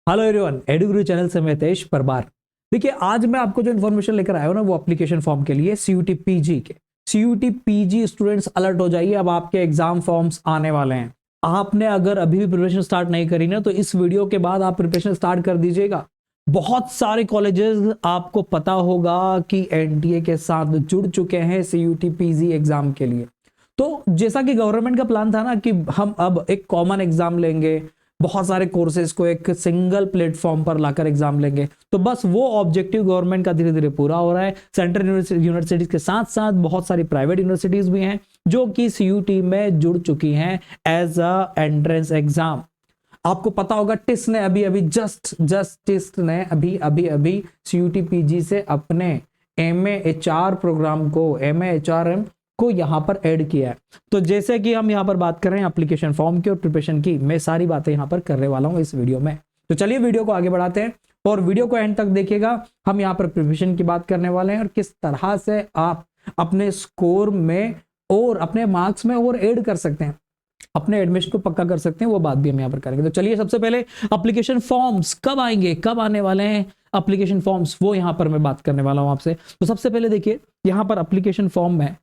Hello everyone, एडुगुरु channel से मैं हितेश परमार। देखिए, आज मैं आपको जो इन्फॉर्मेशन लेकर आया हूं ना, वो एप्लीकेशन फॉर्म के लिए सीयूटी पीजी के। सीयूटी पीजी स्टूडेंट्स अलर्ट हो जाइए, अब आपके एग्जाम फॉर्म्स आने वाले हैं। आपने अगर अभी भी प्रिपरेशन स्टार्ट नहीं करी ना, तो इस वीडियो के बाद आप प्रिपरेशन स्टार्ट कर दीजिएगा। बहुत सारे कॉलेजेस आपको पता होगा कि एनटीए के साथ जुड़ चुके हैं सीयूटी पीजी एग्जाम के लिए। तो जैसा कि गवर्नमेंट का प्लान था ना कि हम अब एक कॉमन एग्जाम लेंगे, बहुत सारे कोर्सेज को एक सिंगल प्लेटफॉर्म पर लाकर एग्जाम लेंगे, तो बस वो ऑब्जेक्टिव गवर्नमेंट का धीरे धीरे पूरा हो रहा है। सेंट्रल यूनिवर्सिटीज के साथ साथ बहुत सारी प्राइवेट यूनिवर्सिटीज भी हैं जो कि सीयूटी में जुड़ चुकी हैं एज अ एंट्रेंस एग्जाम। आपको पता होगा टिस ने अभी टिस ने अभी सीयूटी पीजी से अपने एमए एचआर प्रोग्राम को, एमए एचआरएम को यहां पर ऐड किया है। तो जैसे कि हम यहां पर बात कर रहे हैं एप्लीकेशन फॉर्म की और प्रिपरेशन की, मैं सारी बातें यहां पर करने वाला हूं इस वीडियो में। तो चलिए वीडियो को आगे बढ़ाते हैं और वीडियो को एंड तक देखिएगा। हम यहां पर प्रिपरेशन की बात करने वाले हैं और किस तरह से आप अपने स्कोर में और अपने मार्क्स में और ऐड कर सकते हैं, अपने एडमिशन को पक्का कर सकते हैं, वो बात भी हम यहाँ पर करेंगे। तो चलिए सबसे पहले एप्लीकेशन फॉर्म्स कब आएंगे, कब आने वाले हैं एप्लीकेशन फॉर्म्स, वो यहाँ पर मैं बात करने वाला हूँ आपसे। तो सबसे पहले देखिए, यहाँ पर एप्लीकेशन फॉर्म में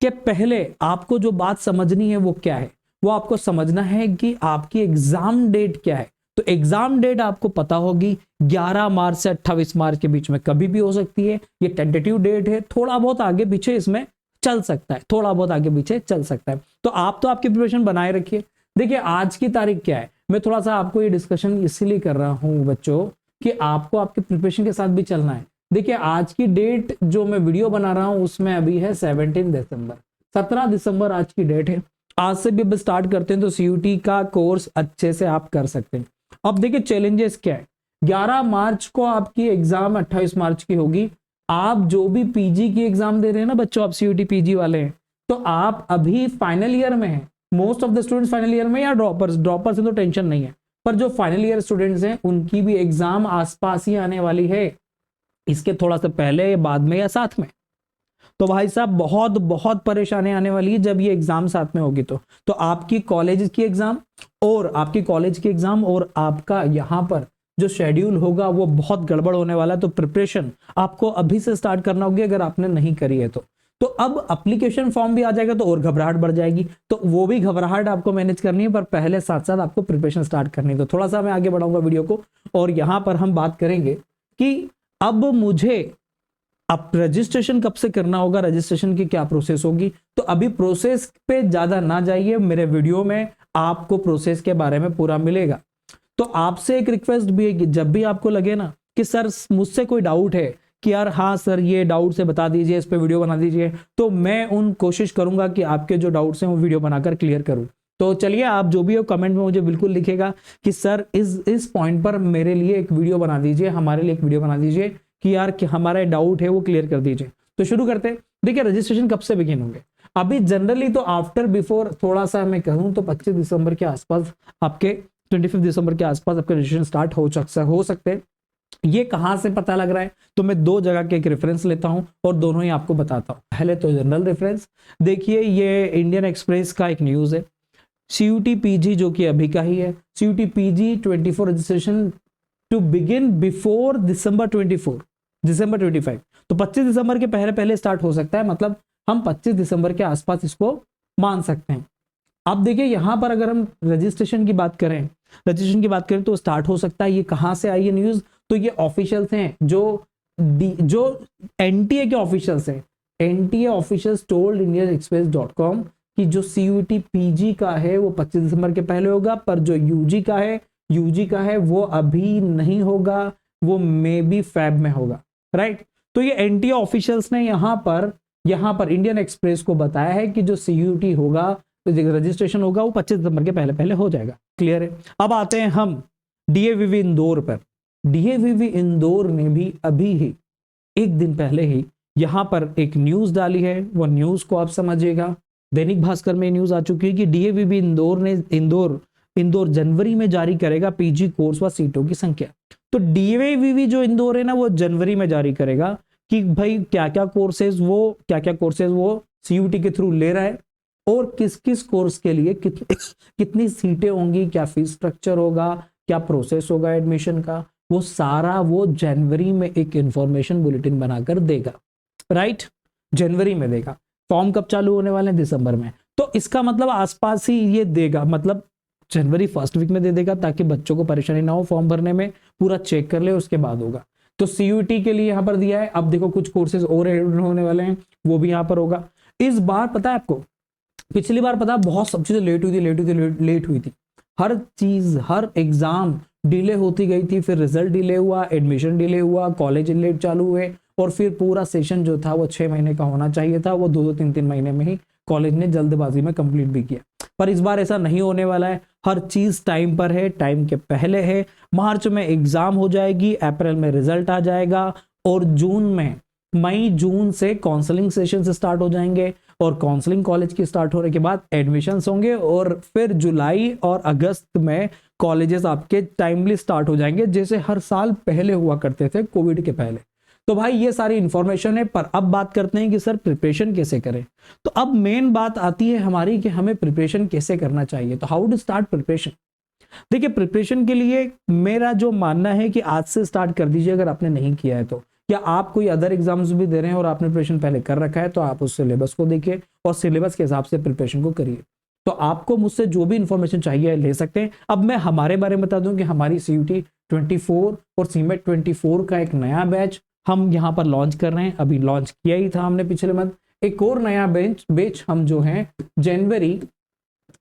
के पहले आपको जो बात समझनी है वो क्या है, वो आपको समझना है कि आपकी एग्जाम डेट क्या है। तो एग्जाम डेट आपको पता होगी 11 मार्च से 28 मार्च के बीच में कभी भी हो सकती है। ये टेंटेटिव डेट है, थोड़ा बहुत आगे पीछे इसमें चल सकता है, थोड़ा बहुत आगे पीछे चल सकता है। तो आप तो आपकी प्रिपरेशन बनाए रखिए। देखिए, आज की तारीख क्या है, मैं थोड़ा सा आपको ये डिस्कशन इसलिए कर रहा हूं बच्चों कि आपको आपके प्रिपरेशन के साथ भी चलना है। देखिए, आज की डेट जो मैं वीडियो बना रहा हूं उसमें अभी है 17 दिसंबर, 17 दिसंबर आज की डेट है। आज से भी अब स्टार्ट करते हैं तो सीयूटी का कोर्स अच्छे से आप कर सकते हैं। अब देखिए चैलेंजेस क्या है। 11 मार्च को आपकी एग्जाम 28 मार्च की होगी। आप जो भी पीजी की एग्जाम दे रहे हैं ना बच्चों, आप सीयूटी पीजी वाले हैं, तो आप अभी फाइनल ईयर में हैं। Most of the students final year में, या ड्रॉपर्स से तो टेंशन नहीं है, पर जो फाइनल ईयर स्टूडेंट्स हैं उनकी भी एग्जाम आसपास ही आने वाली है, इसके थोड़ा सा पहले या बाद में या साथ में। तो भाई साहब बहुत बहुत परेशानी आने वाली है जब ये एग्जाम साथ में होगी। तो आपकी कॉलेज की एग्जाम और आपका यहाँ पर जो शेड्यूल होगा वो बहुत गड़बड़ होने वाला है। तो प्रिपरेशन आपको अभी से स्टार्ट करना होगी अगर आपने नहीं करी है तो अब एप्लीकेशन फॉर्म भी आ जाएगा तो और घबराहट बढ़ जाएगी, तो वो भी घबराहट आपको मैनेज करनी है, पर पहले साथ साथ आपको प्रिपरेशन स्टार्ट करनी है। तो थोड़ा सा मैं आगे बढ़ाऊंगा वीडियो को और यहां पर हम बात करेंगे कि अब मुझे अब रजिस्ट्रेशन कब से करना होगा, रजिस्ट्रेशन की क्या प्रोसेस होगी। तो अभी प्रोसेस पे ज्यादा ना जाइए, मेरे वीडियो में आपको प्रोसेस के बारे में पूरा मिलेगा। तो आपसे एक रिक्वेस्ट भी है कि जब भी आपको लगे ना कि सर मुझसे कोई डाउट है कि यार हाँ सर ये डाउट से बता दीजिए, इस पे वीडियो बना दीजिए, तो मैं उन कोशिश करूंगा कि आपके जो डाउट्स हैं वो वीडियो बनाकर क्लियर करूं। तो चलिए, आप जो भी हो कमेंट में मुझे बिल्कुल लिखेगा कि सर इस पॉइंट पर मेरे लिए एक वीडियो बना दीजिए, हमारे लिए एक वीडियो बना दीजिए कि यार कि हमारा डाउट है वो क्लियर कर दीजिए। तो शुरू करते हैं। देखिए, रजिस्ट्रेशन कब से बिगिन होंगे। अभी जनरली तो आफ्टर बिफोर थोड़ा सा मैं कहूं तो 25 दिसंबर के आसपास आपके 25 दिसंबर के आसपास आपके रजिस्ट्रेशन स्टार्ट हो सकते हैं। ये कहां से पता लग रहा है, तो मैं दो जगह के एक रेफरेंस लेता हूं और दोनों ही आपको बताता हूं। पहले तो जनरल रेफरेंस देखिए, ये इंडियन एक्सप्रेस का एक न्यूज है। सीयूटी पीजी जो कि अभी का ही है, CUET PG 24 registration to begin before December 25। तो 25 दिसंबर के पहले पहले स्टार्ट हो सकता है, मतलब हम 25 दिसंबर के आसपास इसको मान सकते हैं। अब देखिए, यहां पर अगर हम रजिस्ट्रेशन की बात करें तो स्टार्ट हो सकता है। ये कहां से आई है न्यूज, तो ये ऑफिशियल्स हैं जो एनटीए के ऑफिशियल्स हैं। एनटीए ऑफिशियल्स टोल्ड indianexpress.com कि जो सीयूटी पीजी का है वो 25 दिसंबर के पहले होगा, पर जो यूजी का है वो अभी नहीं होगा, वो मे बी फेब में होगा, राइट। तो ये एनटीए ऑफिशियल्स ने यहां पर इंडियन एक्सप्रेस को बताया है कि जो सीयूटी होगा, तो रजिस्ट्रेशन होगा वो 25 दिसंबर के पहले पहले हो जाएगा। क्लियर है। अब आते हैं हम डीएवीवी इंदौर पर। डीएवीवी इंदौर ने भी अभी ही एक दिन पहले ही यहां पर एक न्यूज डाली है, वो न्यूज को आप समझिएगा। दैनिक भास्कर में न्यूज आ चुकी है कि डीएवीवी इंदौर जनवरी में जारी करेगा पीजी कोर्स व सीटों की संख्या। तो डीएवीवी जो इंदौर है ना, वो जनवरी में जारी करेगा कि भाई क्या क्या कोर्सेज वो सीयूटी के थ्रू ले रहा है और किस किस कोर्स के लिए कितनी सीटें होंगी, क्या फीस स्ट्रक्चर होगा, क्या प्रोसेस होगा एडमिशन का, वो सारा वो जनवरी में एक इंफॉर्मेशन बुलेटिन बनाकर देगा, राइट, जनवरी में देगा। फॉर्म कब चालू होने वाले हैं, दिसंबर में, तो इसका मतलब आसपास ही ये देगा, मतलब जनवरी फर्स्ट वीक में दे देगा ताकि बच्चों को परेशानी ना हो फॉर्म भरने में, पूरा चेक कर ले उसके बाद होगा। तो सीयूटी के लिए यहाँ पर दिया है। अब देखो कुछ कोर्सेज और ऐड होने वाले हैं, वो भी यहाँ पर होगा। इस बार पता है आपको, पिछली बार पता है बहुत सब चीजें लेट हुई थी, हर चीज, हर एग्जाम डिले होती गई थी, फिर रिजल्ट डिले हुआ, एडमिशन डिले हुआ, कॉलेज लेट चालू हुए, और फिर पूरा सेशन जो था वो 6 महीने का होना चाहिए था, वो 2-2 3-3 महीने में ही कॉलेज ने जल्दबाजी में कंप्लीट भी किया। पर इस बार ऐसा नहीं होने वाला है, हर चीज टाइम पर है, टाइम के पहले है। मार्च में एग्जाम हो जाएगी, अप्रैल में रिजल्ट आ जाएगा, और जून में, मई जून से काउंसलिंग सेशन स्टार्ट हो जाएंगे, और काउंसलिंग कॉलेज की स्टार्ट होने के बाद एडमिशंस होंगे, और फिर जुलाई और अगस्त में कॉलेजेस आपके टाइमली स्टार्ट हो जाएंगे, जैसे हर साल पहले हुआ करते थे कोविड के पहले। तो भाई ये सारी इंफॉर्मेशन है। पर अब बात करते हैं कि सर प्रिपरेशन कैसे करें। तो अब मेन बात आती है हमारी कि हमें प्रिपरेशन कैसे करना चाहिए। तो हाउ टू स्टार्ट प्रिपरेशन। देखिए प्रिपरेशन के लिए मेरा जो मानना है कि आज से स्टार्ट कर दीजिए अगर आपने नहीं किया है तो, या आप कोई अदर एग्जाम्स भी दे रहे हैं और आपने प्रिपरेशन पहले कर रखा है तो आप उस सिलेबस को देखिए और सिलेबस के हिसाब से प्रिपरेशन को करिए। तो आपको मुझसे जो भी इंफॉर्मेशन चाहिए ले सकते हैं। अब मैं हमारे बारे में बता दूं कि हमारी CUT 24 और CMET 24 का एक नया बैच हम यहाँ पर लॉन्च कर रहे हैं। अभी लॉन्च किया ही था हमने पिछले मंथ। एक और नया बैच हम जो है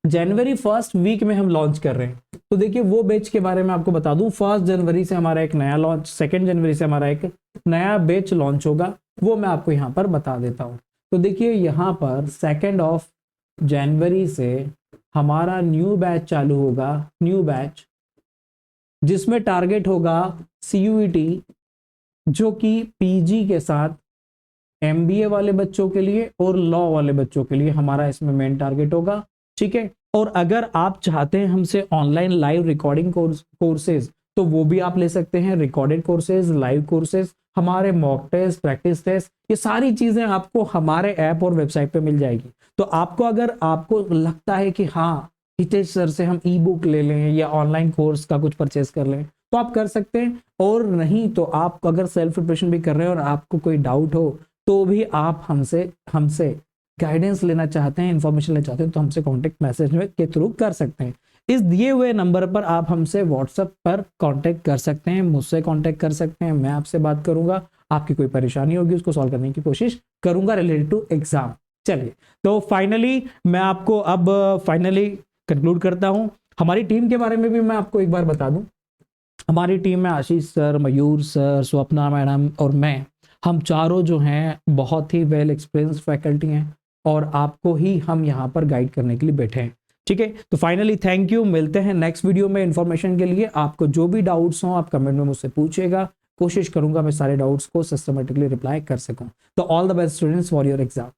जनवरी फर्स्ट वीक में हम लॉन्च कर रहे हैं। तो देखिए वो बैच के बारे में आपको बता दूं, 1 जनवरी से हमारा एक नया लॉन्च, 2 जनवरी से हमारा एक नया बैच लॉन्च होगा, वो मैं आपको यहाँ पर बता देता हूँ। तो देखिए यहाँ पर 2 जनवरी से हमारा न्यू बैच चालू होगा, न्यू बैच जिसमें टारगेट होगा CUET जो कि PG के साथ MBA वाले बच्चों के लिए और लॉ वाले बच्चों के लिए हमारा इसमें मेन टारगेट होगा, ठीक है। और अगर आप चाहते हैं हमसे ऑनलाइन लाइव रिकॉर्डिंग कोर्सेज तो वो भी आप ले सकते हैं, रिकॉर्डेड कोर्सेज, लाइव कोर्सेज, हमारे मॉक टेस्ट, प्रैक्टिस टेस्ट, ये सारी चीजें आपको हमारे ऐप और वेबसाइट पे मिल जाएगी। तो आपको अगर आपको लगता है कि हाँ हितेश सर से हम ई-बुक ले लें या ऑनलाइन कोर्स का कुछ परचेज कर लें तो आप कर सकते हैं, और नहीं तो आप अगर सेल्फ प्रिपरेशन भी कर रहे हैं और आपको कोई डाउट हो तो भी आप हमसे गाइडेंस लेना चाहते हैं, इंफॉर्मेशन लेना चाहते हैं तो हमसे कांटेक्ट मैसेज के थ्रू कर सकते हैं। इस दिए हुए नंबर पर आप हमसे व्हाट्सएप पर कांटेक्ट कर सकते हैं, मुझसे कांटेक्ट कर सकते हैं, मैं आपसे बात करूंगा, आपकी कोई परेशानी होगी उसको सॉल्व करने की कोशिश करूंगा रिलेटेड टू एग्जाम। चलिए तो फाइनली मैं आपको अब फाइनली कंक्लूड करता हूं। हमारी टीम के बारे में भी मैं आपको एक बार बता दूं। हमारी टीम में आशीष सर, मयूर सर, स्वप्ना मैडम और मैं, हम चारों जो हैं बहुत ही वेल एक्सपीरियंस फैकल्टी हैं और आपको ही हम यहाँ पर गाइड करने के लिए बैठे हैं, ठीक है। तो फाइनली थैंक यू, मिलते हैं नेक्स्ट वीडियो में इन्फॉर्मेशन के लिए। आपको जो भी डाउट्स हो आप कमेंट में मुझसे पूछिएगा, कोशिश करूंगा मैं सारे डाउट्स को सिस्टमेटिकली रिप्लाई कर सकूं। तो all the best students for your exam.